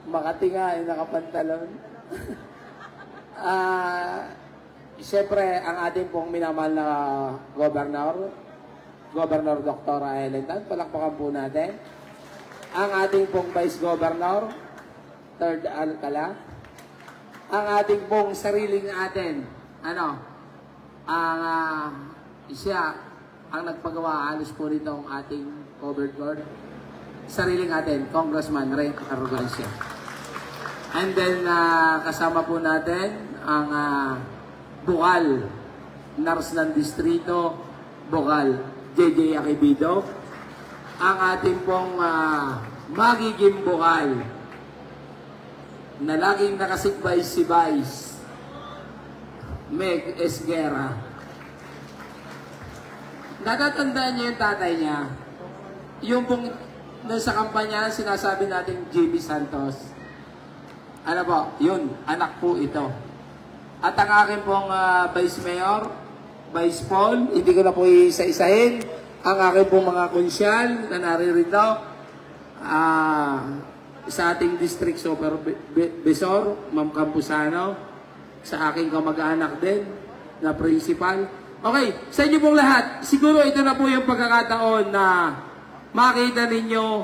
Makati nga, nakapantalon. Siyempre, ang ating pong minamahal na Governor Dr. Helen Tan, palakpakan po natin. Ang ating pong Vice Governor, Third Alcala. Ang ating pong sariling atin, siya ang nagpagawa halos po nitong ating covered board. Sariling atin, Congressman Ray Arrogancia. And then, kasama po natin ang Bukal, Nars ng Distrito, Bukal, JJ Akibido. Ang ating pong magiging Bukal, na laging nakasikbay si Vice, Meg Esguera. Natatandaan niyo yung tatay niya? Yung pong sa kampanya, sinasabi natin JB Santos. Ano po? Yun, anak po ito. At ang akin pong Vice Mayor, Vice Paul, hindi ko na po isa-isahin. Ang akin pong mga konsyal na naririto, sa ating District Supervisor, Ma'am Campusano, sa aking kamag-anak din, na principal. Okay, sa inyo pong lahat, siguro ito na po yung pagkakataon na makita ninyo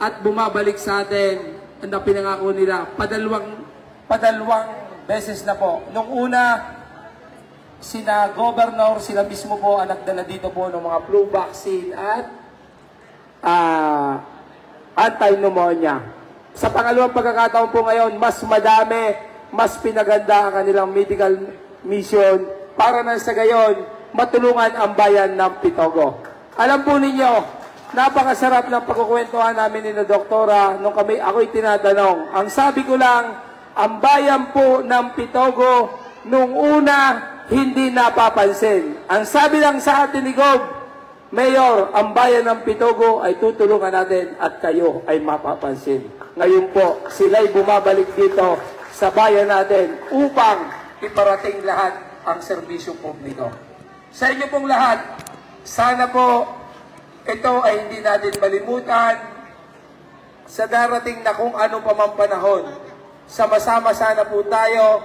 at bumabalik sa atin na pinangako nila padalawang beses na po. Nung una, sina Governor, sila mismo po ang nagdala dito po ng mga flu vaccine at anti-pneumonia. Sa pangalawang pagkakataon po ngayon, mas madami, mas pinaganda ang kanilang medical mission para na sa gayon, matulungan ang bayan ng Pitogo. Alam po ninyo, napakasarap ng pagkukwentuhan namin ni Doktora nung ako'y tinatanong. Ang sabi ko lang, ang bayan po ng Pitogo nung una hindi napapansin. Ang sabi lang sa atin ni Gob, Mayor, ang bayan ng Pitogo ay tutulungan natin at kayo ay mapapansin. Ngayon po, sila'y bumabalik dito sa bayan natin upang iparating lahat ang serbisyo publiko. Sa inyo pong lahat, sana po ito ay hindi natin malimutan sa darating na kung ano pa mang panahon. Sama-sama sana po tayo,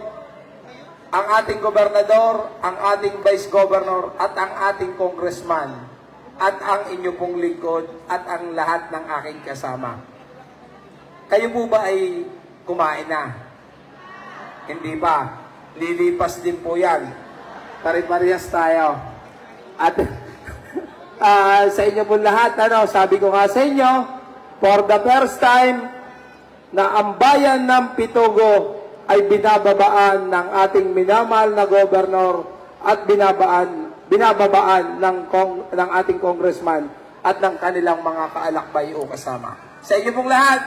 ang ating gobernador, ang ating vice governor, at ang ating congressman, at ang inyo pong lingkod, at ang lahat ng aking kasama. Kayo po ba ay kumain na? Hindi pa. Lilipas din po yan. Pare-parehas tayo. At sa inyo po lahat, sabi ko nga sa inyo, for the first time, na ang bayan ng Pitogo ay binababaan ng ating minamahal na gobernador at binababaan ng ating congressman at ng kanilang mga kaalakbay o kasama. Sa inyo pong lahat,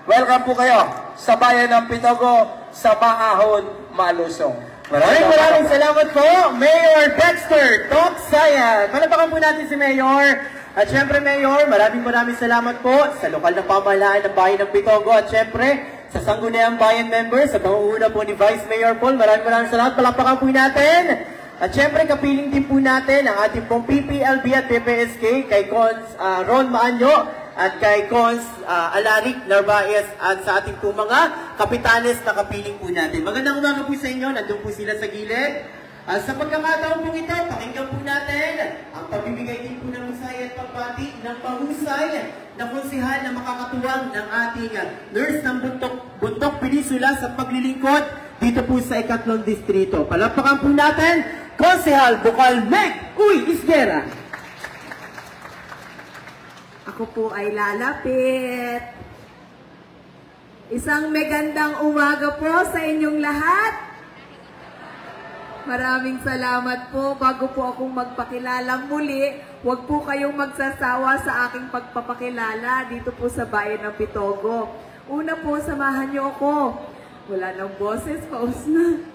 welcome po kayo sa bayan ng Pitogo, sa Maahon, Malusong. Maraming salamat po, Mayor Dexter Toksayan. Palapakan po natin si Mayor. At syempre, Mayor, maraming salamat po sa lokal na pamahalaan ng bayan ng Pitogo. At syempre, sa Sangguniang Bayan members, sa pangunguna po ni Vice Mayor Paul, maraming salamat. Palapakan po natin. At syempre, kapiling din po natin ang ating pong PPLB at PPSK kay Cons Ron Maanyo at kay Cons Alaric Narvaez at sa ating po mga kapitanes na kapiling po natin. Magandang umaga po sa inyo. Nandun po sila sa gilid. Sa pagkakataon po ito, pakinggan po natin ang pabibigay din po ng husay at pagbati ng pahusay na konsehal na makakatuwang ng ating nurse ng Buntok Peninsula sa paglilingkod dito po sa ikatlong distrito. Palapakan po natin, Konsehal Bukal Meg Esguera. Ako po ay lalapit. Isang magandang umaga po sa inyong lahat. Maraming salamat po. Bago po akong magpakilala muli, huwag po kayong magsasawa sa aking pagpapakilala dito po sa bayan ng Pitogo. Una po, samahan niyo ako. Wala nang boses, paus na.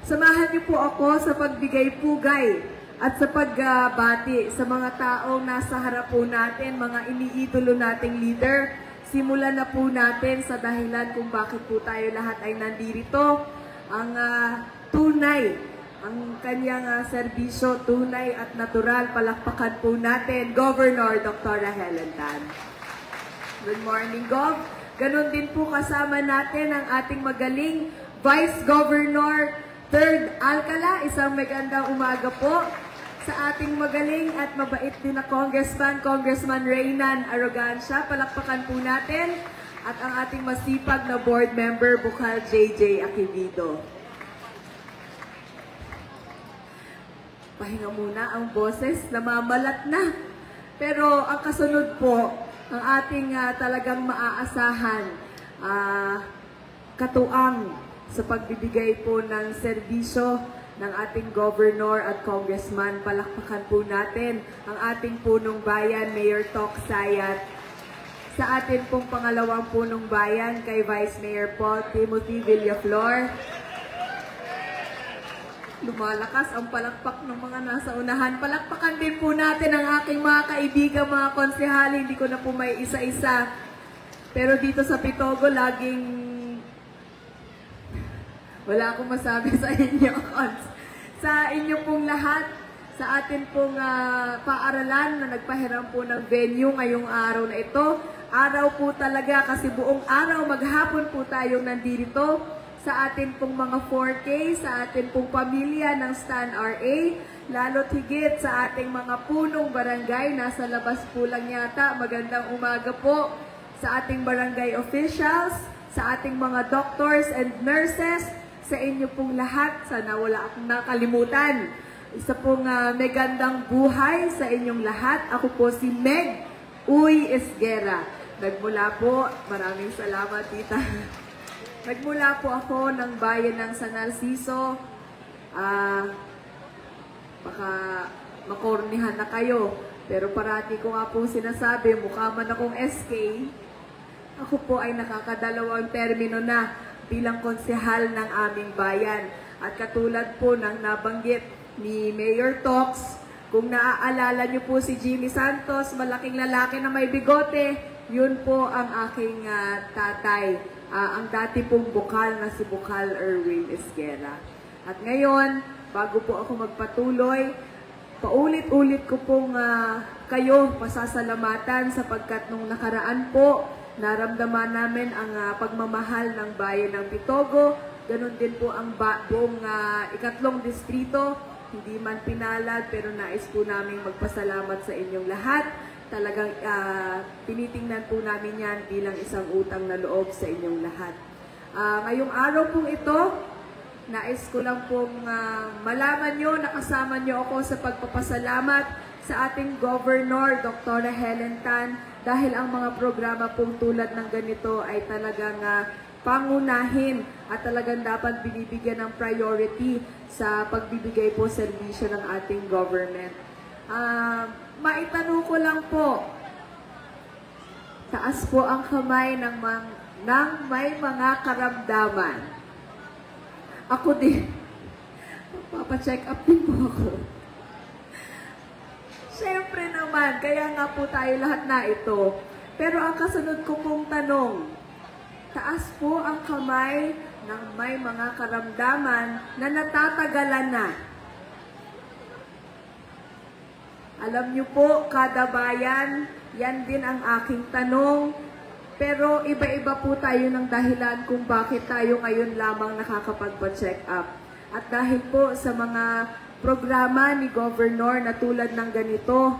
Samahan niyo po ako sa pagbigay pugay at sa pagbati sa mga taong nasa harap po natin, mga iniidolo nating leader. Simulan na po natin sa dahilan kung bakit po tayo lahat ay nandito. Ang tunay, ang kanyang serbisyo, tunay at natural. Palakpakan po natin, Governor Dr. Helen Tan. Good morning, Gov. Ganon din po kasama natin ang ating magaling Vice Governor 3rd Alcala. Isang magandang umaga po sa ating magaling at mabait din na Congressman Reynan Arrogancia. Palakpakan po natin. At ang ating masipag na board member, Bukal JJ Aquevido. Pahinga muna ang boses, namamalat na. Pero ang kasunod po, ang ating talagang maaasahan, katuang sa pagbibigay po ng serbisyo ng ating governor at congressman. Palakpakan po natin ang ating punong bayan, Mayor Tok Sayat. Sa atin pong pangalawang punong bayan, kay Vice Mayor Paul Timothy Villaflor. Lumalakas ang palakpak ng mga nasa unahan. Palakpakan din po natin ang aking mga kaibigan, mga konsehali. Hindi ko na po may isa-isa. Pero dito sa Pitogo, laging wala akong masabi sa inyo. Sa inyo pong lahat, sa atin pong paaralan na nagpahiram po ng venue ngayong araw na ito. Araw po talaga kasi buong araw maghapon po tayong nandito sa atin pong mga 4K, sa atin pong pamilya ng Stan RA, lalo't higit sa ating mga punong barangay, nasa labas po lang yata. Magandang umaga po sa ating barangay officials, sa ating mga doctors and nurses, sa inyo pong lahat. Sana wala akong nakalimutan. Isa pong megandang buhay sa inyong lahat. Ako po si Meg Uy Esguera. Nagmula po, maraming salamat tita. Nagmula po ako ng bayan ng San Narciso. Baka makornihan na kayo. Pero parati ko nga po sinasabi, mukha man akong SK, ako po ay nakakadalawang termino na bilang konsehal ng aming bayan. At katulad po ng nabanggit ni Mayor Tox, kung naaalala niyo po si Jimmy Santos, malaking lalaki na may bigote, yun po ang aking tatay, ang dati pong bukal na si Bukal Erwin Esguera. At ngayon, bago po ako magpatuloy, paulit-ulit ko pong kayo pasasalamatan sapagkat nung nakaraan po, naramdaman namin ang pagmamahal ng bayan ng Pitogo. Ganon din po ang buong ikatlong distrito. Hindi man pinalad, pero nais po namin magpasalamat sa inyong lahat. Talagang tinitingnan po namin yan bilang isang utang na loob sa inyong lahat. Ngayong araw pong ito, nais ko lang pong malaman nyo, nakasama nyo ako sa pagpapasalamat sa ating Governor, Dr. Helen Tan, dahil ang mga programa pong tulad ng ganito ay talagang pangunahin at talagang dapat binibigyan ng priority sa pagbibigay po serbisyo ng ating government. Maitanong ko lang po, taas po ang kamay ng may mga karamdaman. Ako din, papacheck up din po ako. Siyempre naman, kaya nga po tayo lahat na ito. Pero ang kasunod ko pong tanong, taas po ang kamay ng may mga karamdaman na natatagalan na. Alam niyo po, kada bayan, yan din ang aking tanong. Pero iba-iba po tayo ng dahilan kung bakit tayo ngayon lamang nakakapagpa-check up. At dahil po sa mga programa ni Governor na tulad ng ganito,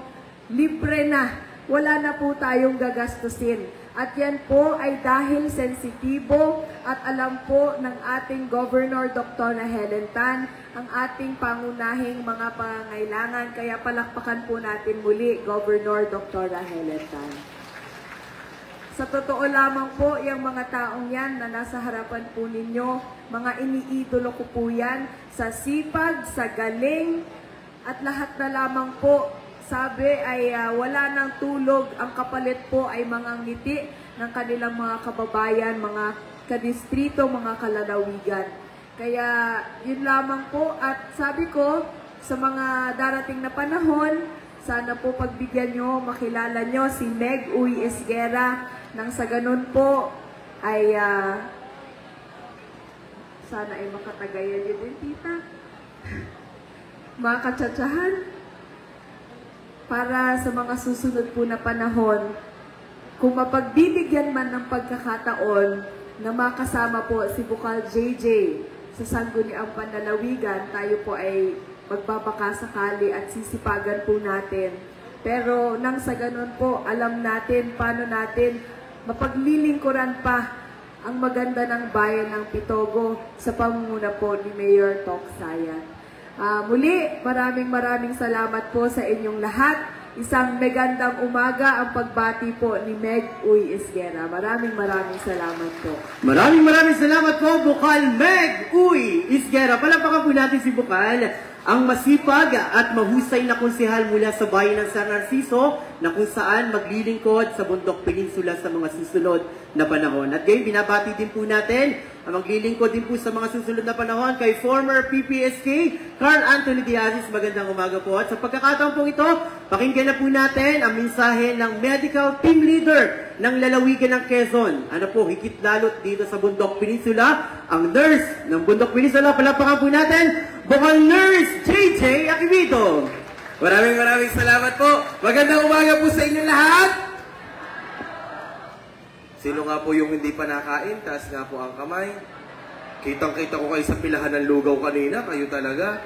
libre na. Wala na po tayong gagastusin. At yan po ay dahil sensitibo at alam po ng ating Governor Dr. Helen Tan ang ating pangunahing mga pangangailangan. Kaya palakpakan po natin muli, Governor Dr. Helen Tan. Sa totoo lamang po, yung mga taong yan na nasa harapan po ninyo, mga iniidolo ko po yan sa sipag, sa galing, at lahat na lamang po, sabi ay wala nang tulog, ang kapalit po ay mga ngiti ng kanilang mga kababayan, mga kadistrito, mga kalalawigan. Kaya yun lamang po, at sabi ko sa mga darating na panahon, sana po pagbigyan nyo, makilala nyo si Meg Uy Esguera, nang sa ganun po ay sana ay makatagayan nyo din, tita. Mga katsatsahan, para sa mga susunod po na panahon, kung mapagbibigyan man ng pagkakataon na makasama po si Bukal JJ sa Sangguniang Panlalawigan, tayo po ay magbabaka sakali at sisipagan po natin. Pero nang sa ganun po, alam natin paano natin mapaglilingkuran pa ang maganda ng bayan ng Pitogo sa pamumuno po ni Mayor Tok Sayan. Muli, maraming salamat po sa inyong lahat. Isang magandang umaga ang pagbati po ni Meg Uy Isguera. Maraming salamat po. Maraming salamat po, Bukal Meg Uy Isguera. Palapakan po natin si Bukal, ang masipag at mahusay na konsehal mula sa bayan ng San Narciso na kung saan maglilingkod sa Bundok Peninsula sa mga susunod na panahon. At ngayon, binabati din po natin ang maglilingkod din po sa mga susunod na panahon kay former PPSK Carl Anthony Diazis. Magandang umaga po. At sa pagkakataon po ito, pakinggan na po natin ang mensahe ng Medical Team Leader ng Lalawigan ng Quezon. Ano po, higit lalot dito sa Bundok Peninsula, ang nurse ng Bundok Peninsula. Palapakan po natin, Bukal Nurse JJ Aquivito. Maraming salamat po. Magandang umaga po sa inyong lahat. Sino nga po yung hindi pa nakain? Taas nga po ang kamay. Kitang-kita ko kayo sa pilahan ng lugaw kanina. Kayo talaga.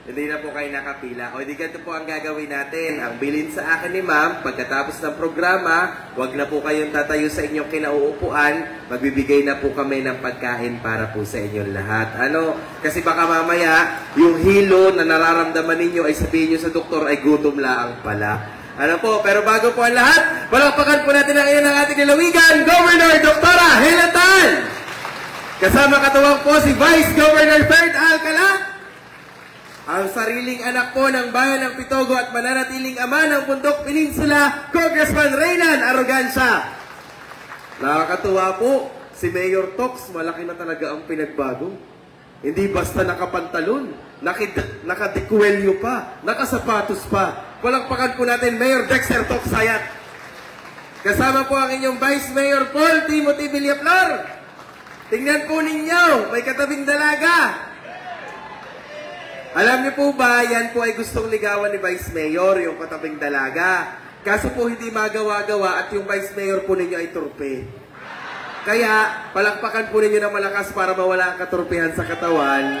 Hindi na po kayo nakapila. O di ganito po ang gagawin natin. Ang bilin sa akin ni ma'am, pagkatapos ng programa, wag na po kayong tatayo sa inyong kinauupuan. Magbibigay na po kami ng pagkain para po sa inyong lahat. Ano? Kasi baka mamaya, yung hilo na nararamdaman ninyo ay sabihin nyo sa doktor ay gutom laang pala. Ano po? Pero bago po ang lahat, palakpakan po natin ang iyan ng ating lalawigan, Governor Dr. Helen Tan. Kasama katuwang po si Vice Governor Ferd Alcala, ang sariling anak po ng bayan ng Pitogo at mananatiling ama ng Bundok Peninsula, Congressman Reynan Arrogancia. Nakakatuwa po, si Mayor Tox, malaki na talaga ang pinagbago. Hindi basta nakapantalon, nakadekuelyo pa, nakasapatos pa. Palakpakan po natin, Mayor Dexter Tok Sayat. Kasama po ang inyong Vice Mayor Paul Timothy Villaflor. Tingnan po ninyo, may katabing dalaga. Alam niyo po ba, yan po ay gustong ligawan ni Vice Mayor, yung katabing dalaga. Kaso po hindi magawa-gawa at yung Vice Mayor po ninyo ay turpe. Kaya, palakpakan po ninyo ng malakas para mawala ang katurpihan sa katawan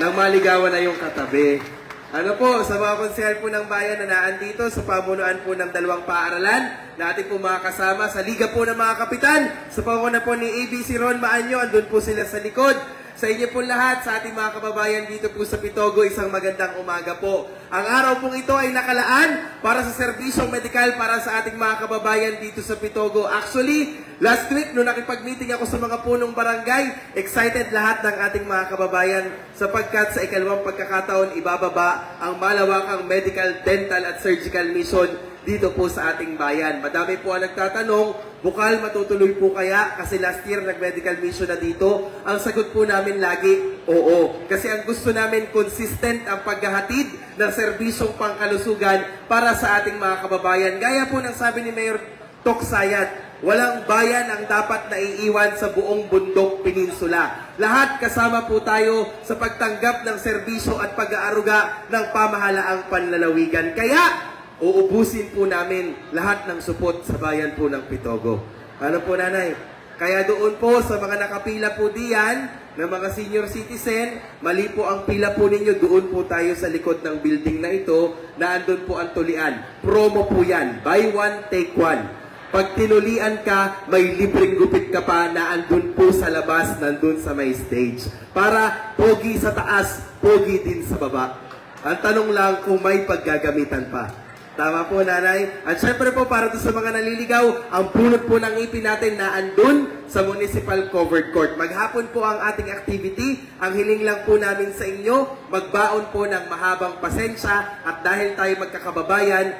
nang maligawan na yung katabi. Ano po, sa mga konsehal po ng bayan na naandito sa pamunuan po ng dalawang paaralan na ating po mga kasama sa Liga po ng mga Kapitan, sa panguna po ni ABC Ron Maanyo, andun po sila sa likod. Sa inyo po lahat, sa ating mga kababayan dito po sa Pitogo, isang magandang umaga po. Ang araw pong ito ay nakalaan para sa serbisyong medikal para sa ating mga kababayan dito sa Pitogo. Actually, last week, nung nakipag-meeting ako sa mga punong barangay, excited lahat ng ating mga kababayan sapagkat sa ikalawang pagkakataon, ibababa ang malawakang medical, dental at surgical mission dito po sa ating bayan. Madami po ang nagtatanong, Bukal, matutuloy po kaya? Kasi last year nag-medical mission na dito. Ang sagot po namin lagi, oo. Kasi ang gusto namin, consistent ang paghahatid ng serbisyong pangkalusugan para sa ating mga kababayan. Gaya po ng sabi ni Mayor Tok Sayat, walang bayan ang dapat naiiwan sa buong Bundok Peninsula. Lahat kasama po tayo sa pagtanggap ng serbisyo at pag-aaruga ng pamahalaang panlalawigan. Kaya, uubusin po namin lahat ng support sa bayan po ng Pitogo. Ano po, nanay? Kaya doon po sa mga nakapila po diyan, ng mga senior citizen, mali po ang pila po ninyo, doon po tayo sa likod ng building na ito, na andun po ang tulian. Promo po yan. Buy one, take one. Pag tinulian ka, may libreng gupit ka pa na andun po sa labas, nandun sa may stage. Para pogi sa taas, pogi din sa baba. Ang tanong lang kung may paggagamitan pa. Tama po, nanay. At syempre po, para doon sa mga naliligaw, ang punot po ng ngipin natin na andun sa Municipal Covered Court. Maghapon po ang ating activity. Ang hiling lang po namin sa inyo, magbaon po ng mahabang pasensya. At dahil tayo magkakababayan,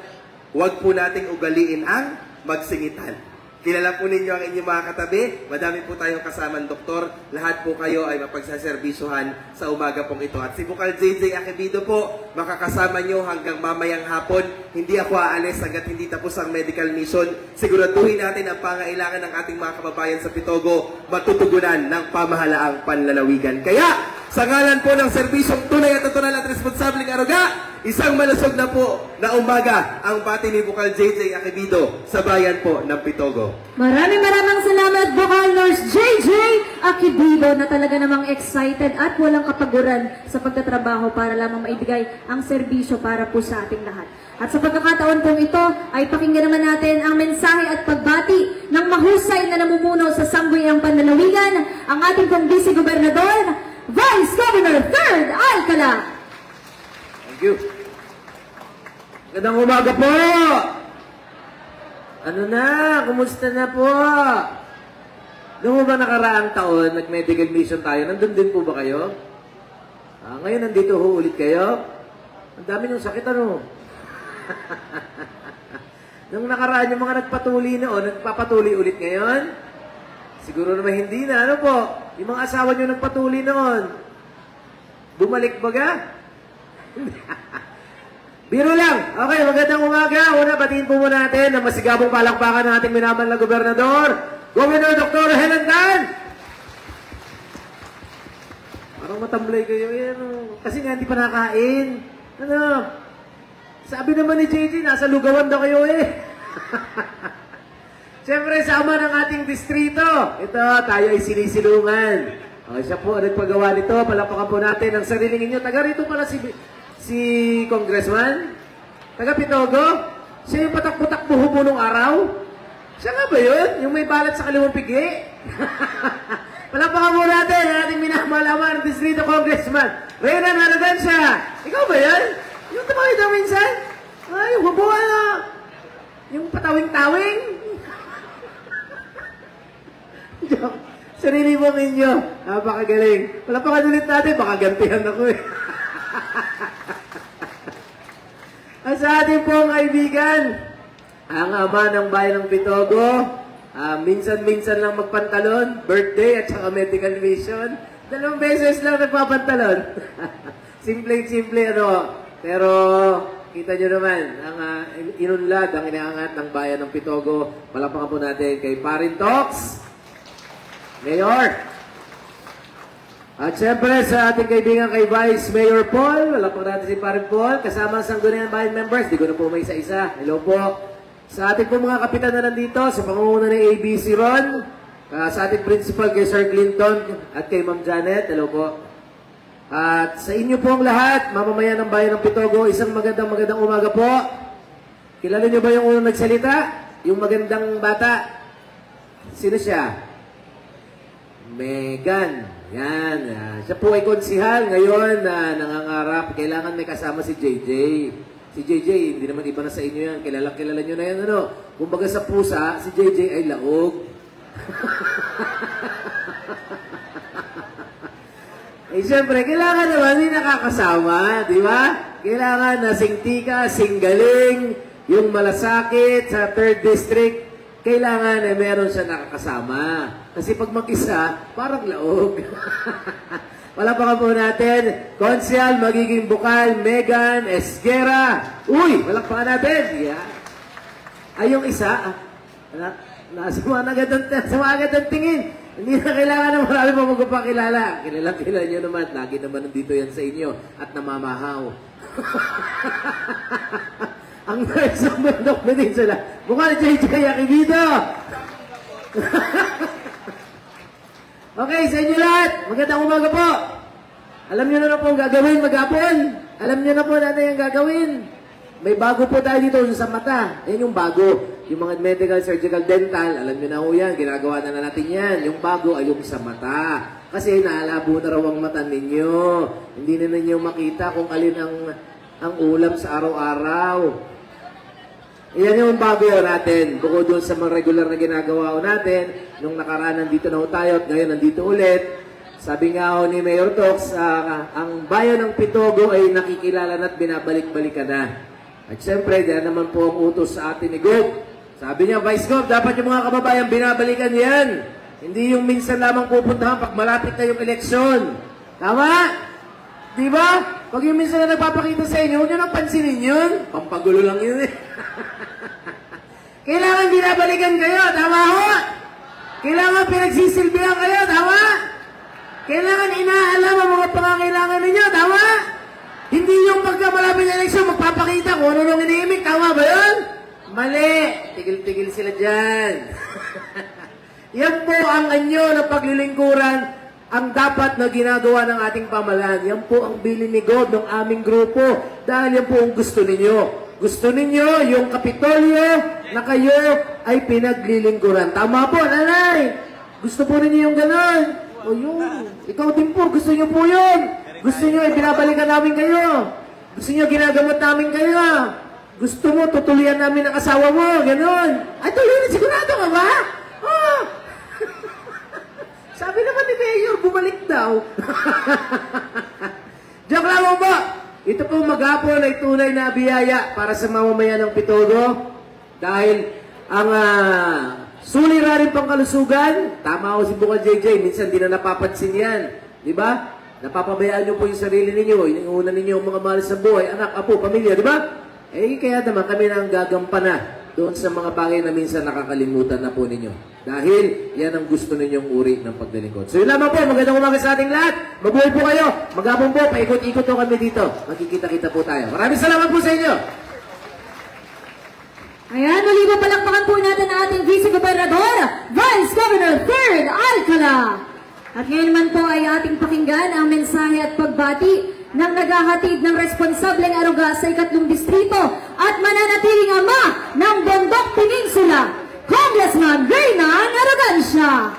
huwag po nating ugaliin ang magsingitan. Kilala po ninyo ang inyong mga katabi. Madami po tayong kasamang doktor. Lahat po kayo ay mapagsaserbisyuhan sa umaga pong ito. At si Bukal JJ Aquivito po, makakasama nyo hanggang mamayang hapon. Hindi ako aalis hanggat hindi tapos ang medical mission. Siguraduhin natin ang pangailangan ng ating mga kababayan sa Pitogo matutugunan ng pamahalaang panlalawigan. Kaya, sa ngalan po ng serbisyong tunay at natural at responsableng aruga, isang malusog na po na umaga ang bati ni Bukal JJ Akibido sa bayan po ng Pitogo. Maraming salamat, Bukal Nurse JJ Akibido, na talaga namang excited at walang kapaguran sa pagtatrabaho para lamang maibigay ang serbisyo para po sa ating lahat. At sa pagkakataon pong ito, ay pakinggan naman natin ang mensahe at pagbati ng mahusay na namumuno sa sangguniang panlalawigan, ang ating pong Vice Gobernador, Vice Governor 3rd Alcala. Thank you. Magandang umaga po! Ano na? Kumusta na po? Noong ba nakaraang taon, nag-medical mission tayo, nandun din po ba kayo? Ngayon nandito ho ulit kayo? Ang dami ng sakit, ano? Nung nakaraan yung mga nagpatuloy noon, nagpapatuloy ulit ngayon? Siguro naman hindi na, ano po? Yung mga asawa nyo nagpatuloy noon, bumalik baga? Biro lang. Okay, magandang umaga. Una, batiin po muna natin ang masigabong palakpakan ng ating minamahal na gobernador, Governor Dr. Helen Tan. Parang matamlay kayo. Kasi nga hindi pa nakain. Ano? Sabi naman ni JJ, nasa lugawan daw kayo eh. Siyempre, sama ng ating distrito. Ito, tayo ay sinisilungan. Siya po ang nagpagawa nito. Palakpakan po natin ang sariling inyo. Taga rito pala si Congressman. Taga Pitogo. Siya yung patak-patakbo mo nung araw. Siya nga ba yun? Yung may balat sa kaliwang pigi? Palakpakan po natin ang ating minamalaman ng distrito Congressman Renan Halagansya. Ikaw ba yan? Yung tumawid na minsan? Ay, hubuan na. Yung patawing-tawing? Sarili mo ninyo. Napakagaling. Palapakan ulit natin, baka gantihan ako eh. At sa ating pong kaibigan, ang ama ng bayan ng Pitogo, minsan-minsan lang magpantalon, birthday at saka medical mission. 2 beses lang nagpapantalon. Simple-simple ano. Pero kita nyo naman, ang inunlad, ang inaangat ng bayan ng Pitogo. Palapakan po natin kay Parin Tox, Mayor. At syempre sa ating kaibigan kay Vice Mayor Paul, palapakan natin si Parin Paul, kasama ang Sangguniang Bayan members, di ko na po may isa-isa. Hello po. Sa ating po mga kapitan na nandito, sa pangunguna ng ABC Ron, sa ating principal kay Sir Clinton at kay Ma'am Janet, hello po. At sa inyo pong lahat, mamamayan ng bayan ng Pitogo, isang magandang umaga po. Kilala niyo ba yung unang nagsalita? Yung magandang bata? Sino siya? Megan. Yan. Siya po ay konsihal ngayon na nangangarap. Kailangan may kasama si JJ. Si JJ, hindi naman iba na sa inyo yan. Kilala nyo na yan. Ano? Kumbaga sa pusa, si JJ ay laog. Eh, siyempre, kailangan naman may nakakasama, di ba? Kailangan na singtika, singgaling, yung malasakit sa 3rd District, kailangan na meron siya nakakasama. Kasi pag mag-isa, parang laog. Palapakan po natin, Konsyal, magiging Bukal, Megan, Esguera. Uy, palakpakan natin. Yeah. Ay, yung isa, sumagat ang tingin. Hindi na kailangan ng marami pa magpapakilala. Kilala nyo naman. Lagi naman nandito yan sa inyo. At namamahaw. Ang nurse ng Bundok Peninsula. Mukha ni JJ Akibido. Okay, sa inyo lahat. Magandang umaga po. Alam nyo na po ang gagawin maghapon. Alam nyo na po natin yung gagawin. May bago po tayo dito sa mata. Yan yung bago. Yung mga medical, surgical, dental, alam nyo na ho yan. Ginagawa na natin yan. Yung bago ay yung sa mata. Kasi naalabo na raw ang mata ninyo. Hindi na ninyo makita kung alin ang ulam sa araw-araw. Yan yung bago natin. Bukod doon sa mga regular na ginagawa natin, nung nakaraan nandito na ho tayo at ngayon nandito ulit. Sabi nga ho ni Mayor Tox, ang bayan ng Pitogo ay nakikilala na at binabalik-balikan na. At syempre, dyan naman po ang utos sa atin ni Gov. Sabi niya, Vice Gov, dapat yung mga kababayan binabalikan yan. Hindi yung minsan lamang pupuntahan pag malapit na yung eleksyon. Tama? Di ba? Pag yung minsan na nagpapakita sa inyo, huwag nyo nang pansinin yun. Pampagulo lang yun eh. Kailangan binabalikan kayo. Tama ho? Kailangan pinagsisilbihan kayo. Tama? Kailangan inaalam ang mga pangangailangan ninyo. Tama? Hindi yung pagka malapit na eleksyon, magpapakita kung ano yung iniimik. Tama ba yun? Mali. Tigil-tigil sila dyan. Yan po ang anyo ng paglilingkuran ang dapat na ginagawa ng ating pamahalaan. Yan po ang bilin ni God ng aming grupo. Dahil yan po ang gusto ninyo. Gusto ninyo yung Kapitolyo na kayo ay pinaglilingkuran. Tama po, nanay. Gusto po ninyo yung ganon. O yun. Ikaw din po, gusto nyo po yun. Gusto nyo, binabalikan namin kayo. Gusto nyo, ginagamot namin kayo. Gusto mo, tutuloyan namin ang asawa mo. Ganon. Ay, tuloy, sigurado ka ba? Oh. Sabi naman ni Mayor, bumalik daw. Joke lang mo ba? Ito po maghapon ay tunay na biyaya para sa mamamayan ng Pitogo. Dahil ang suliranin pang kalusugan, tama ako si Bukal JJ, minsan di na napapansin yan. Di ba? Napapabayaan nyo po yung sarili ninyo, inuuna ninyo ang mga mahal sa buhay, anak, apo, pamilya, di ba? Eh, kaya naman kami nang gagampana doon sa mga bagay na minsan nakakalimutan na po ninyo. Dahil yan ang gusto ninyong uri ng pagdalingkod. So yun lamang po, magandang umaga sa ating lahat. Mabuhay po kayo. Maghapon po, paikot-ikot po kami dito. Magkikita-kita po tayo. Maraming salamat po sa inyo. Ayan, muli po palakpakan po natin ang ating Vice Gobernador, Vice Governor 3rd Alcala. At ngayon man po ay ating pakinggan ang mensahe at pagbati ng naghahatid ng responsableng aruga sa 3 distrito at mananatiling ama ng Bondok Peninsula, Congressman Reynan Arrogancia.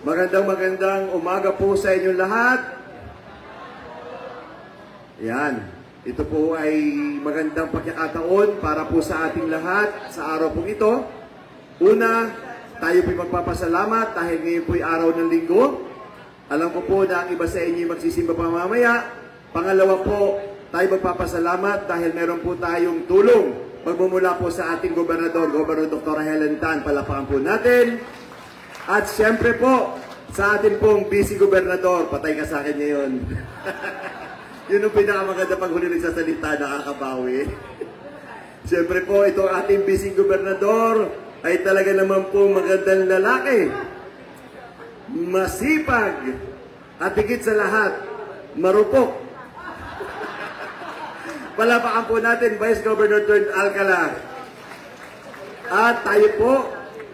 Magandang umaga po sa inyong lahat. Yan. Ito po ay magandang pagkakataon para po sa ating lahat sa araw pong ito. Una, tayo po'y magpapasalamat dahil ngayon po'y araw ng linggo. Alam ko po na ang iba sa inyo magsisimba pa mamaya. Pangalawa po, tayo magpapasalamat dahil meron po tayong tulong magmumula po sa ating gobernador, Gobernador Dr. Helen Tan. Palapakan po natin. At siyempre po, sa ating pong busy gobernador, patay ka sa akin ngayon. Yun ang pinakamaganda pag huli nagsasalita, nakakabawi. Siyempre po, itong ating busy gobernador ay talaga naman po magandang lalaki. Masipag. At higit sa lahat, marupok. Palapakan po natin, Vice Governor 3rd Alcala. At tayo po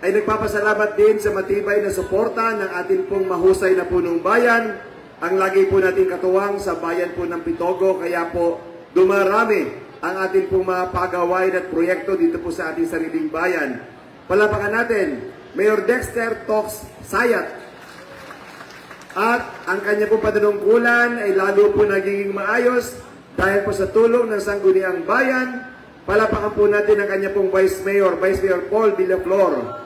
ay nagpapasalamat din sa matibay na suporta ng ating pong mahusay na punong bayan. Ang lagi po natin katuwang sa bayan po ng Pitogo, kaya po dumarami ang ating pong mga pagawain at proyekto dito po sa ating sariling bayan. Palapakan natin, Mayor Dexter Tox Sayat. At ang kanya pong panunungkulan ay lalo po nagiging maayos dahil po sa tulong ng Sangguniang Bayan. Palapakan po natin ang kanya pong Vice Mayor Paul Villaflor.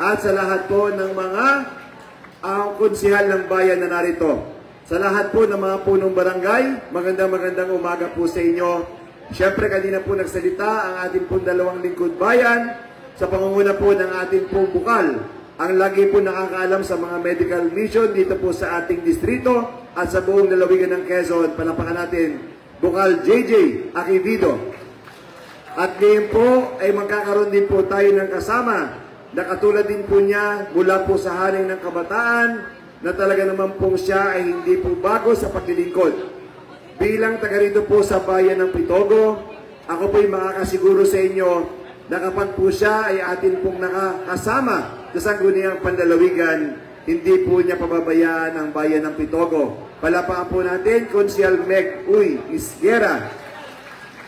At sa lahat po ng mga konsihal ng bayan na narito. Sa lahat po ng mga punong barangay, magandang umaga po sa inyo. Siyempre, kanina po nagsalita ang ating pong 2 lingkod bayan sa pangunguna po ng ating pong bukal. Ang lagi po nakakaalam sa mga medical mission dito po sa ating distrito at sa buong lalawigan ng Quezon. Palapakan natin, Bukal JJ Akivido. At ngayon po ay magkakaroon din po tayo ng kasama na katulad din po niya mula po sa hanay ng kabataan na talaga naman po siya ay hindi po bago sa paglilingkod. Bilang taga rito po sa bayan ng Pitogo, ako po'y makakasiguro sa inyo na kapag po siya ay atin pong nakakasama sa Sangguniang Panlalawigan, hindi po niya pababayaan ang bayan ng Pitogo. Palapakan po natin, Konsyal Meg Uy Isguera.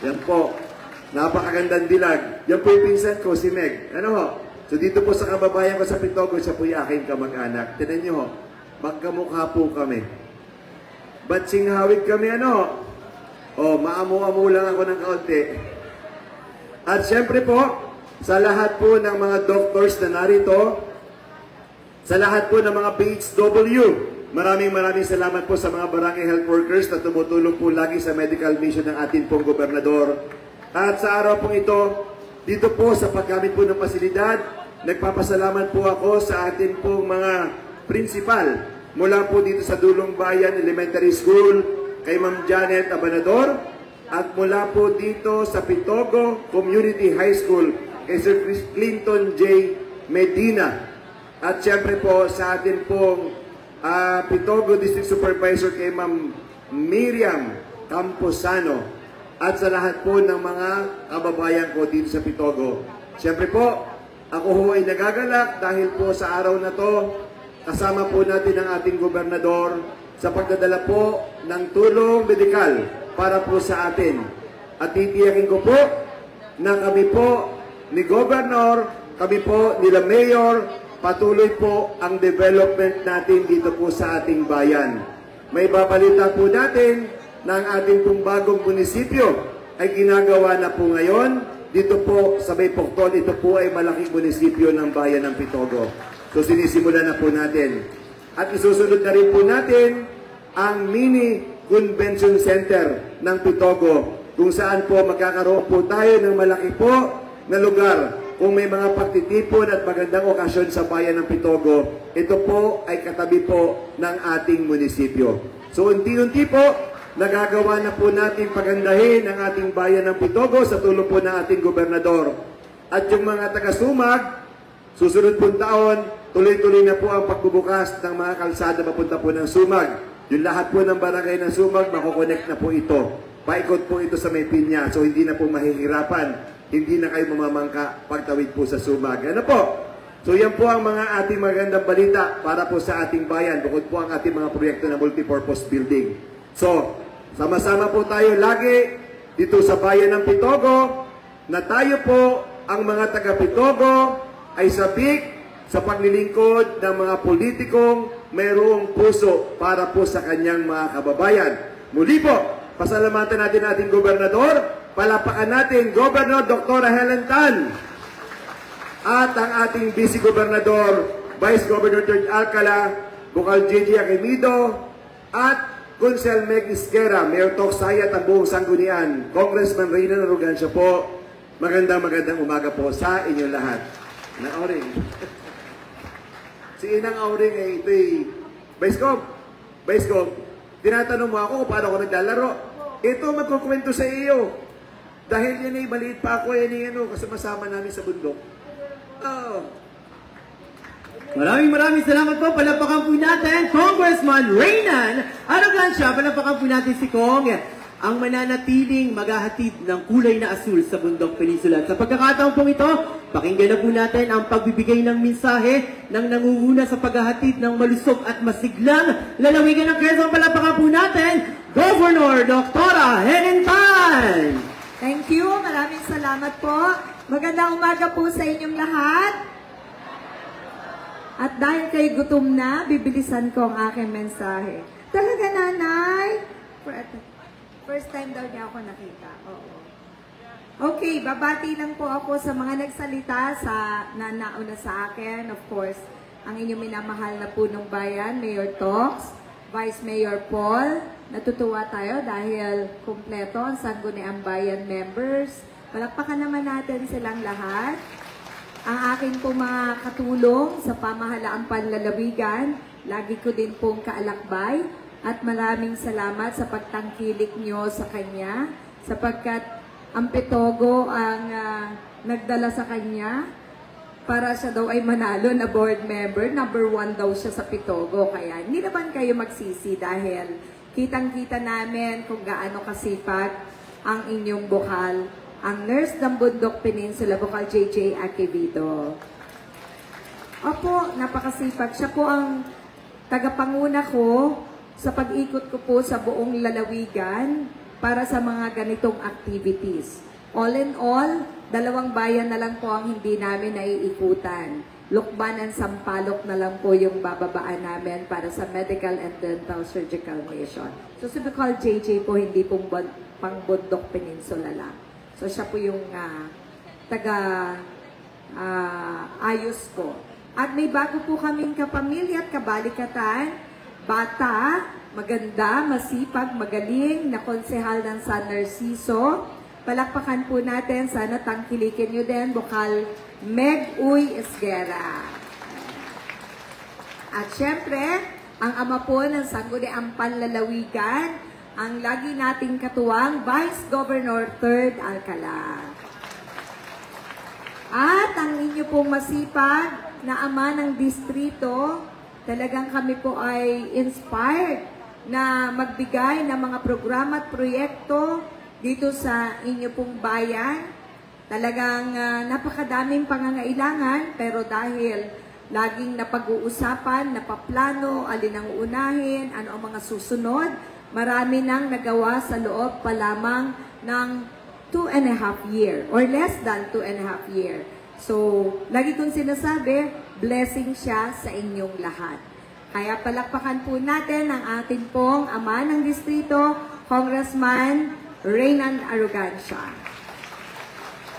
Yan po, napakagandang dilag. Yan po yung pinsan ko, si Meg. Ano ho? So dito po sa kababayan ko sa Pitogo, siya po yung aking kamag-anak. Tinan nyo ho, magkamukha po kami. Ba't singhawig kami ano? O, maamu-amu lang ako ng kaunti. At syempre po, sa lahat po ng mga doctors na narito, sa lahat po ng mga PHW, maraming salamat po sa mga barangay health workers na tumutulong po lagi sa medical mission ng ating pong gobernador. At sa araw pong ito, dito po sa paggamit po ng pasilidad, nagpapasalamat po ako sa ating pong mga principal mula po dito sa Dulong Bayan Elementary School, kay Ma'am Janet Abanador, at mula po dito sa Pitogo Community High School, kay Sir Clinton J. Medina. At syempre po sa atin pong Pitogo District Supervisor kay Ma'am Miriam Camposano, at sa lahat po ng mga kababayan ko dito sa Pitogo. Siyempre po, ako ho ay nagagalak dahil po sa araw na to, kasama po natin ang ating gobernador sa pagdadala po ng tulong medikal para po sa atin. At titiyakin ko po na kami po ni Governor, kami po nila Mayor, patuloy po ang development natin dito po sa ating bayan. May babalita po natin na ang ating pong bagong munisipyo ay ginagawa na po ngayon. Dito po sa May Pocton, ito po ay malaking munisipyo ng bayan ng Pitogo. So sinisimula na po natin. At isusunod na rin po natin ang mini convention center ng Pitogo, kung saan po magkakaroon po tayo ng malaki po na lugar. Kung may mga pagtitipon at magandang okasyon sa bayan ng Pitogo, ito po ay katabi po ng ating munisipyo. So unti-unti po, nagagawa na po natin pagandahin ang ating bayan ng Pitogo sa tulong po ng ating gobernador. At yung mga taga-Sumag, susunod pong taon, tuloy-tuloy na po ang pagbubukas ng mga kalsada papunta po ng Sumag. Yung lahat po ng barangay ng Sumag, makukonect na po ito. Paikot po ito sa May Pinya, so hindi na po mahihirapan. Hindi na kayo mamamangka pagtawid po sa Sumag. Ano po? So yan po ang mga ating magandang balita para po sa ating bayan, bukod po ang ating mga proyekto na multipurpose building. So, sama-sama po tayo lagi dito sa bayan ng Pitogo, na tayo po ang mga taga-Pitogo ay sabik sa paglilingkod ng mga politikong mayroong puso para po sa kanyang mga kababayan. Muli po, pasalamatan natin ating gobernador, palapakan natin Governor Dr. Helen Tan at ang ating Vice Gobernador, Vice Governor George Alcala, Bukal JJ Aquimido, at Consel Meg Isquera, Mayor Toksay at ang buong sanggunian, Congressman Reynan Arrogancia po. Magandang umaga po sa inyong lahat. Inang Auring. Si Inang Auring ay ito'y Vice Gov, tinatanong mo ako kung paano ako naglalaro. Ito magkukwento sa iyo. Dahil yan ay maliit pa ako, yan ay kasama namin sa bundok. Oh. Maraming salamat po. Palapakan po natin Congressman Reynan Arrogancia. Palapakan po natin si Kong, ang mananatiling maghahatid ng kulay na asul sa Bundok Peninsula. Sa pagkakataon pong ito, pakinggan na po natin ang pagbibigay ng mensahe ng nangunguna sa paghahatid ng malusog at masiglang lalawigan ng Quezon. Palapakan po natin Governor Dr. Helen Tan. Thank you. Maraming salamat po. Magandang umaga po sa inyong lahat. At dahil kayo gutom na, bibilisan ko ang aking mensahe. Talaga, nanay? First time daw niya ako nakita. Oo. Okay, babati lang po ako sa mga nagsalita na nauna sa akin. Of course, ang inyong minamahal na punong bayan, Mayor Tox, Vice Mayor Paul. Natutuwa tayo dahil kumpleto ang Sangguniang Bayan members. Palakpakan naman natin silang lahat. Ang aking pong mga katulong sa pamahalaang panlalawigan, lagi ko din pong kaalakbay at maraming salamat sa pagtangkilik nyo sa kanya sapagkat ang Pitogo ang nagdala sa kanya para siya daw ay manalo na board member. Number 1 daw siya sa Pitogo. Kaya hindi naman kayo magsisi dahil kitang-kita namin kung gaano kasipag ang inyong bukal, ang nurse ng Bundok Peninsula, Bukal JJ Aquimido. Opo, napakasipag. Siya po ang tagapanguna ko sa pag-ikot ko po sa buong lalawigan para sa mga ganitong activities. All in all, 2 bayan na lang po ang hindi namin naiikutan. Lukban and Sampaloc na lang po yung bababaan namin para sa medical and dental surgical mission. So si Bukal JJ po hindi pong pang Bundok Peninsula lang. So siya po yung ayos ko. At may bago po kaming kapamilya at kabalikatan, bata, maganda, masipag, magaling, na konsehal ng San Narciso. Palakpakan po natin, sana tangkilikin nyo din, Bukal Meg Uy Isguera. At syempre, ang ama po ng Sangguniang Panlalawigan, ang lagi nating katuwang Vice Governor 3rd Alcala. At ang inyo pong masipag na ama ng distrito, talagang kami po ay inspired na magbigay ng mga programa at proyekto dito sa inyo pong bayan. Talagang napakadaming pangangailangan, pero dahil laging napag-uusapan, napaplano, alin ang unahin, ano ang mga susunod, marami nang nagawa sa loob pa lamang ng 2.5 year or less than 2.5 year. So, lagi kong sinasabi, blessing siya sa inyong lahat. Kaya palakpakan po natin ang ating pong ama ng distrito, Congressman Reynan Arrogancia.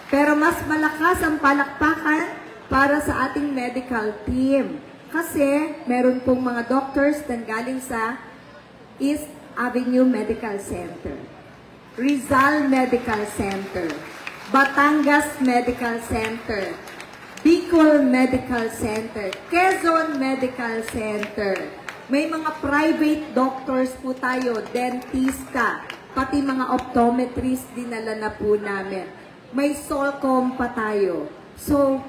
Pero mas malakas ang palakpakan para sa ating medical team. Kasi meron pong mga doctors na galing sa East Avenue Medical Center, Rizal Medical Center, Batangas Medical Center, Bicol Medical Center, Quezon Medical Center. May mga private doctors po tayo, dentista, pati mga optometrist dinala na po namin. May Solcom pa tayo. So,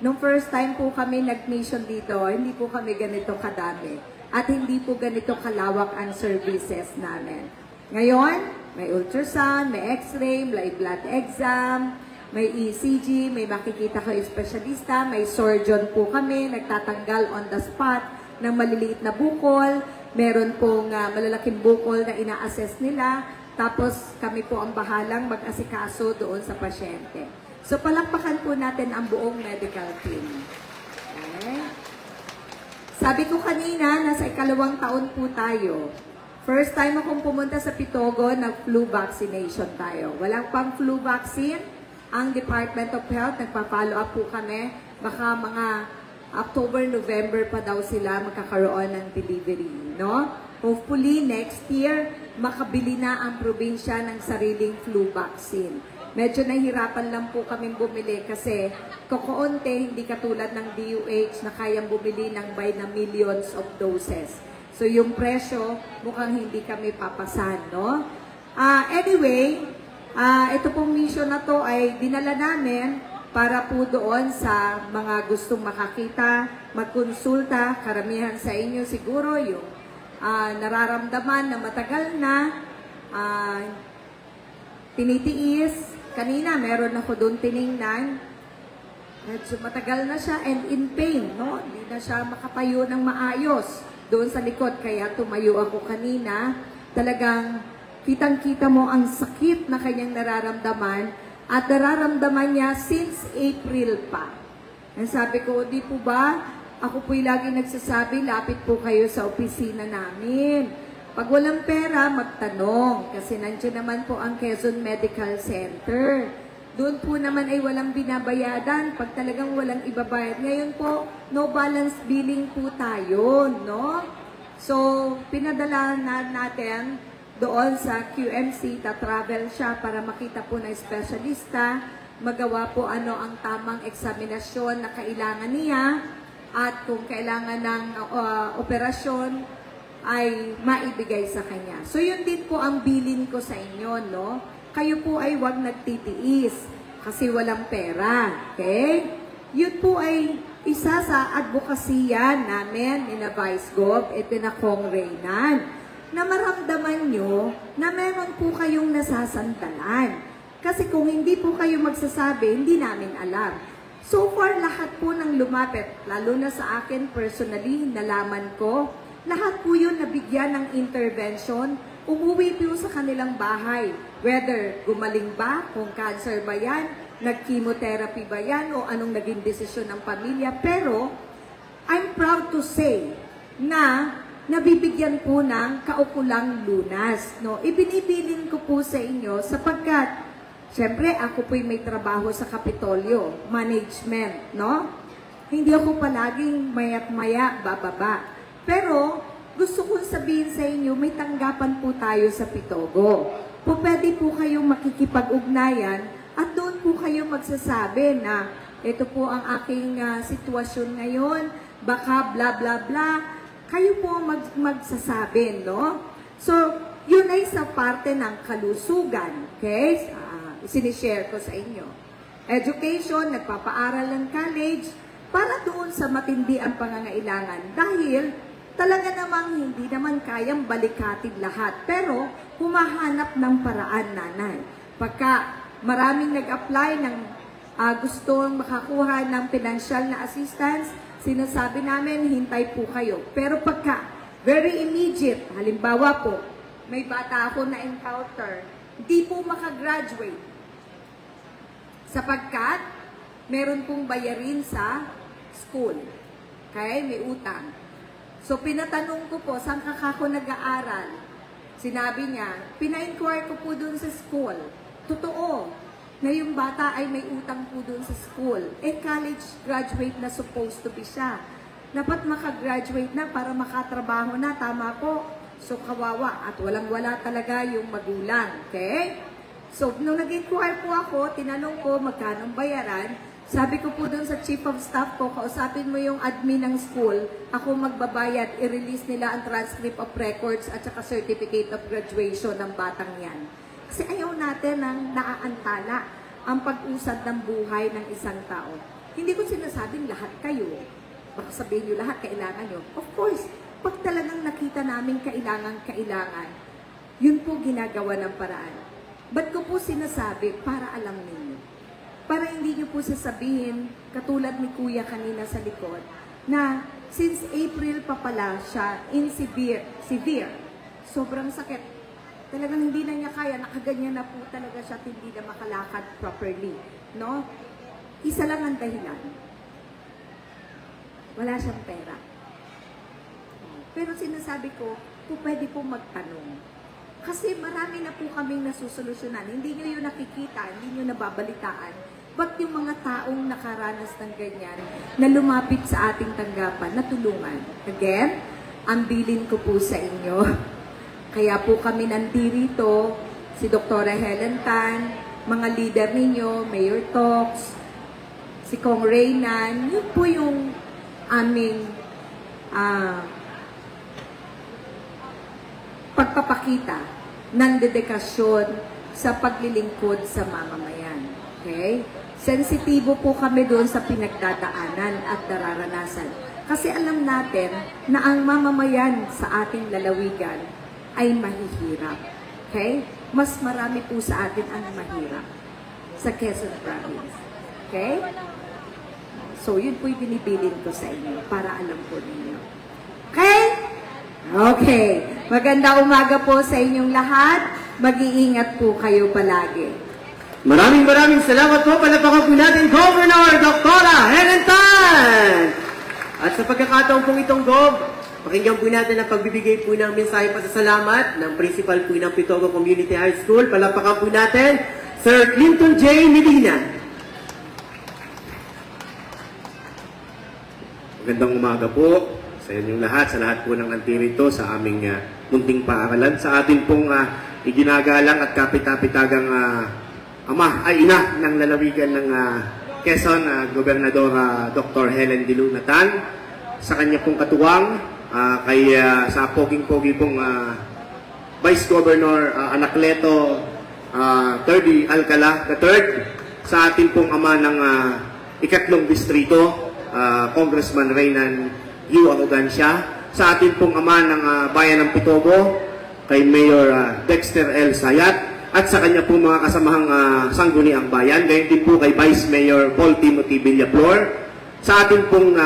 nung first time po kami nag-mission dito, hindi po kami ganito kadami. At hindi po ganito kalawak ang services namin. Ngayon, may ultrasound, may x-ray, may blood exam, may ECG, may makikita kayo espesyalista, may surgeon po kami, nagtatanggal on the spot ng maliliit na bukol, meron pong malalaking bukol na ina-assess nila, tapos kami po ang bahalang mag-asikaso doon sa pasyente. So palakpakan po natin ang buong medical team. Okay. Sabi ko kanina, nasa 2nd taon po tayo. First time akong pumunta sa Pitogo, nag-flu vaccination tayo. Walang pang flu vaccine. Ang Department of Health, nagpa-follow up po kami. Baka mga October, November pa daw sila magkakaroon ng delivery. No? Hopefully, next year, makabili na ang probinsya ng sariling flu vaccine. Medyo nahihirapan lang po kaming bumili kasi kokoonte, hindi katulad ng DOH na kayang bumili ng by na millions of doses. So, yung presyo, mukhang hindi kami papasan, no? Anyway, ito pong mission na to ay dinala namin para po doon sa mga gustong makakita, magkonsulta, karamihan sa inyo siguro yung nararamdaman na matagal na, tinitiis. Kanina, meron ako doon tiningnan, medyo matagal na siya and in pain, no? Hindi na siya makapayo ng maayos doon sa likod, kaya tumayo ako kanina. Talagang kitang-kita mo ang sakit na kanyang nararamdaman at nararamdaman niya since April pa. And sabi ko, di po ba, ako po'y lagi nagsasabi, lapit po kayo sa opisina namin. Pag walang pera, magtanong, kasi nandiyan naman po ang Quezon Medical Center. Doon po naman ay walang binabayadan pag talagang walang ibabayad. Ngayon po, no balance billing po tayo, no? So, pinadala na natin doon sa QMC, ta-travel siya para makita po na espesyalista, magawa po ano ang tamang eksaminasyon na kailangan niya, at kung kailangan ng operasyon, ay maibigay sa kanya. So, yun din po ang bilin ko sa inyo, no? Kayo po ay huwag nagtitiis kasi walang pera. Okay? Yun po ay isa sa advokasya namin ni na Vice Gov, ito na Kong Reynan, na maramdaman nyo na meron po kayong nasasandalan. Kasi kung hindi po kayo magsasabi, hindi namin alam. So far, lahat po ng lumapit, lalo na sa akin personally, nalaman ko, lahat po yun nabigyan ng intervention. Umuwi po sa kanilang bahay. Whether gumaling ba, kung cancer ba yan, nag-chemotherapy ba yan, o anong naging desisyon ng pamilya. Pero, I'm proud to say na nabibigyan po ng kaukulang lunas. No? Ibinibilin ko po sa inyo sapagkat, syempre, ako po'y may trabaho sa Kapitolyo, management, no? Hindi ako palaging mayat-maya, bababa. Pero, gusto kong sabihin sa inyo, may tanggapan po tayo sa Pitogo. Pwede po kayong makikipag-ugnayan at doon po kayo magsasabi na ito po ang aking sitwasyon ngayon, baka bla bla bla. Kayo po magsasabi, no? So, yun ay sa parte ng kalusugan, okay? Sinishare ko sa inyo. Education, nagpapaaral ng college, para doon sa matindi ang pangangailangan. Dahil talaga namang hindi naman kayang balikatid lahat. Pero humahanap ng paraan, nanay. Pagka maraming nag-apply ng gustong makakuha ng financial na assistance, sinasabi namin, hintay po kayo. Pero pagka very immediate, halimbawa po, may bata ako na encounter, hindi po makagraduate. Sapagkat meron pong bayarin sa school. Okay? May utang. So, pinatanong ko po, saan ka ako nag-aaral? Sinabi niya, pina-inquire ko po dun sa school. Totoo, na yung bata ay may utang po dun sa school. College graduate na supposed to be siya. Dapat makagraduate na para makatrabaho na. Tama po. So, kawawa. At walang-wala talaga yung magulang. Okay? So, nung nag-inquire po ako, tinanong ko magkano bayaran. Sabi ko po dun sa chief of staff ko, kausapin mo yung admin ng school, ako magbabayad, i-release nila ang transcript of records at saka certificate of graduation ng batang yan. Kasi ayaw natin ng naaantala ang pag-usad ng buhay ng isang tao. Hindi ko sinasabing lahat kayo. Baka sabihin nyo lahat, kailangan nyo. Of course, pag talagang nakita namin kailangan, yun po ginagawa ng paraan. Ba't ko po sinasabi? Para alam ninyo. Para hindi nyo po sasabihin, katulad ni Kuya kanina sa likod, na since April pa pala siya in severe, sobrang sakit. Talagang hindi na niya kaya, nakaganyan na po talaga siya at hindi na makalakad properly. No? Isa lang ang dahilan. Wala siyang pera. Pero sinasabi ko, pwede po magtanong. Kasi marami na po kaming nasusolusyonan. Hindi nyo yun nakikita, hindi nyo nababalitaan. Ba't yung mga taong nakaranas ng ganyan na lumapit sa ating tanggapan, natulungan? Again, ang bilin ko po sa inyo. Kaya po kami nandito, si Dr. Helen Tan, mga leader ninyo, Mayor Tox, si Kong Reynan, yun po yung aming pagpapakita ng dedikasyon sa paglilingkod sa mamamayan. Okay? Sensitibo po kami doon sa pinagdadaanan at nararanasan. Kasi alam natin na ang mamamayan sa ating lalawigan ay mahihirap. Okay? Mas marami po sa atin ang mahirap sa Quezon Province. Okay? So, yun po yung binibilin ko sa inyo para alam po ninyo. Okay? Okay. Magandang umaga po sa inyong lahat. Mag-iingat po kayo palagi. Maraming salamat po. Palapakan po natin, Governor Dr. Helen Tan! At sa pagkakataon pong itong Gov, pakinggan po natin ang pagbibigay po ng mensahe pasasalamat ng Principal po ng Pitogo Community High School. Palapakan po natin, Sir Clinton J. Medina. Magandang umaga po sa inyong lahat, sa lahat po ng nandirito sa aming munting paaralan. Sa atin pong iginagalang at kapit-kapitagang ina ng lalawigan ng Quezon, Gobernador Dr. Helen D. Tan, sa kanya pong katuwang, sa poging-pogi pong Vice Governor Anacleto Terdy Alcala III, sa atin pong ama ng ikatlong distrito, Congressman Reynan Yu Arrogancia, sa atin pong ama ng bayan ng Pitogo, kay Mayor Dexter L. Sayat, at sa kanya po mga kasamahang sangguniang bayan, gayon din po kay Vice Mayor Paul Timothy Villaflor, sa atin pong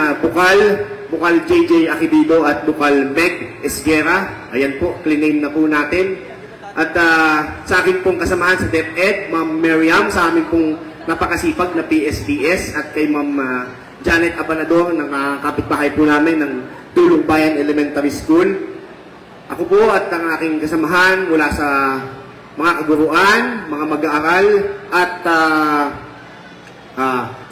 Bukal JJ Akibido at Bukal Meg Esguera, ayan po, clean name na po natin, at sa akin pong kasamahan sa DepEd, Ma'am Miriam, sa amin pong napakasipag na PSDS, at kay Ma'am Janet Abanador, ng kapitbahay po namin ng Tulong Bayan Elementary School. Ako po at ang aking kasamahan mula sa mga kaguruan, mga mag-aaral, at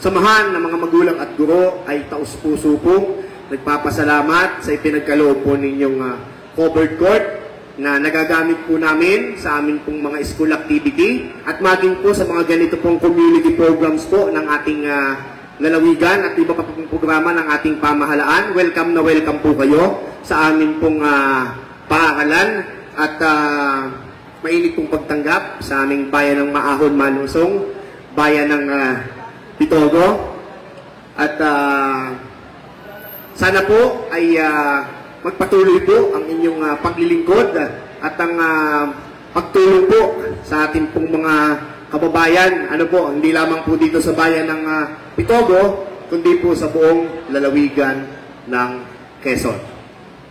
samahan ng mga magulang at guro ay taus-puso po nagpapasalamat sa ipinagkaloob po ninyong covered court na nagagamit po namin sa amin pong mga school activity at maging po sa mga ganito pong community programs po ng ating lalawigan at iba pa pong programa ng ating pamahalaan. Welcome na welcome po kayo sa amin pong paaralan at mainit pong pagtanggap sa aming bayan ng Maahon, Malusong, bayan ng Pitogo. At sana po ay magpatuloy po ang inyong paglilingkod at ang pagtulong po sa ating pong mga kababayan, hindi lamang po dito sa bayan ng Pitogo, kundi po sa buong lalawigan ng Quezon.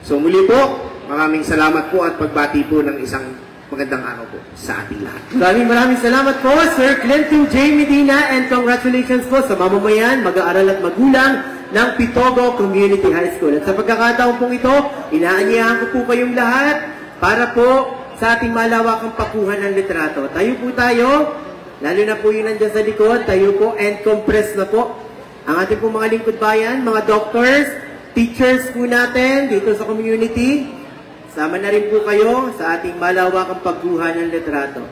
So muli po, maraming salamat po at pagbati po ng isang magandang araw po sa ating lahat. Maraming salamat po, Sir Clinton J. Medina, and congratulations po sa mamamayan, mag-aaral at magulang ng Pitogo Community High School. At sa pagkakataon pong ito, inaanyahan ko po kayong lahat para po sa ating malawakang pakuhan ng litrato. Tayo po tayo, lalo na po yun nandiyan sa likod, tayo po and compress na po ang ating po mga lingkod bayan, mga doctors, teachers po natin dito sa community. Sama na rin po kayo sa ating malawakang pagkuha ng litrato.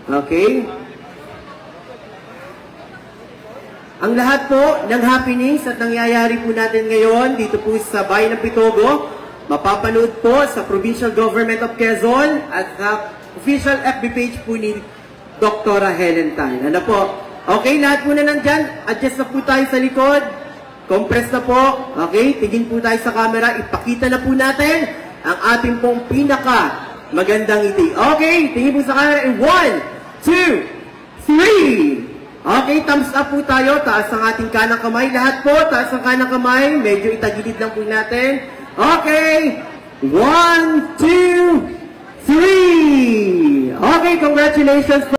Okay? Ang lahat po ng happenings at nangyayari po natin ngayon dito po sa bayan ng Pitogo, mapapanood po sa Provincial Government of Quezon at sa official FB page po ni Dr. Helen Tan. Ano po? Okay, lahat po na nandyan. Adjust na po tayo sa likod. Compress na po. Okay, tingin po tayo sa camera. Ipakita na po natin ang ating pong pinaka magandang ngiti. Okay, tingin po sa camera. 1, 2, 3. Okay, thumbs up po tayo. Taas ang ating kanang kamay. Lahat po, taas ang kanang kamay. Medyo itagilid lang po natin. Okay. 1, 2, 3. Okay, congratulations.